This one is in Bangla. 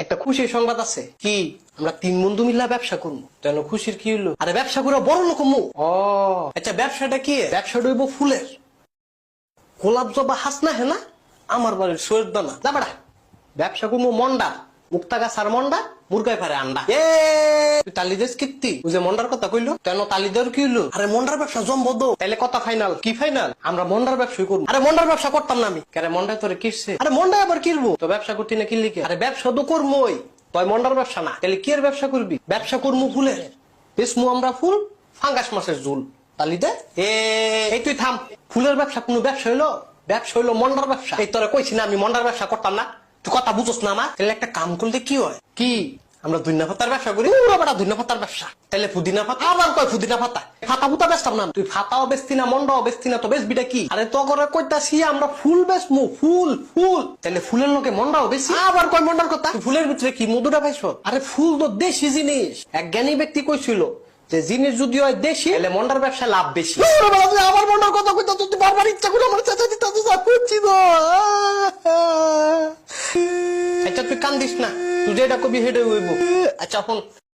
একটা খুশির সংবাদ আছে। কি? আমরা 3 বন্ধু মিল্লা ব্যবসা করবো। কেন, খুশির কি হলো? আরে ব্যবসা করে বড় লোক হমু। ও আচ্ছা, ব্যবসাটা কি? ব্যবসাটা হইব ফুলের। গোলাপ জবা হাসনা হে না আমার বাড়ির সৈয়দ দানা যা বেড়া। ব্যবসা করবো মন্ডা, মুক্তা গাছ আর মন্ডা, মুরগায় পারে আন্ডা। তুই তালি দেশ কীর্তি, তুই যে মন্ডার কথা কইলো, কেন তালি দেওয়ার কি হইলো? আরে মন্ডার ব্যবসা জমবদ। তাইলে কথা ফাইনাল? কি ফাইনাল? আমরা মন্ডার ব্যবসাই করবো। আরে মন্ডার ব্যবসা করতাম না আমি। কেন, মন্ডায় তোরে কিসছে? আরে মন্ডায় আবার কিনবো তো? ব্যবসা করতি না কিনলি কে? আরে ব্যবসা তো করবোই, তুই মন্ডার ব্যবসা না। তাহলে কি এর ব্যবসা করবি? ব্যবসা করবো ফুলের। বেসমু আমরা ফুল, ফাঙ্গাস মাছের ঝুল। তালি দে। এই তুই থাম। ফুলের ব্যবসা কোনো ব্যবসা হইলো? ব্যবসা হইলো মন্ডার ব্যবসা। এই তোরা কইছি না আমি মন্ডার ব্যবসা করতাম না? তুই কথা বুঝোস না আমার? তাহলে একটা কাম করলে কি হয়? কি? আমরা ধুইনা পাতার ব্যবসা করি। বেটা ধুইনা পাতার ব্যবসা। তাহলে পুদিনা পাতা আবার কয় পুদিনা পাতা। ফাতা ফুতা বেচতাম না। তুই ফাতাও বেচতি না, মন্ডাও বেচতি না, তো বেচবিটা কি? আরে তো করে কইতাছি আমরা ফুল বেচমু। ফুল ফুল। তাহলে ফুলের লোকে মন্ডাও বেশি। আবার কয় মন্ডার কথা। ফুলের ভিতরে কি মধুটা পাইছো? আরে ফুল তো দেশি জিনিস। এক জ্ঞানী ব্যক্তি কইছিল যে জিনিস যদি হয় দেশি তাহলে মন্ডার ব্যবসা লাভ বেশি। আমার মন্ডার কথা কইতা তুই বারবার ইচ্ছা করে আমার চাচা দিতা তো বুঝছি না। আচ্ছা তুই কান্দিস না, তুই যেটা কবি হেডে হইব। আচ্ছা এখন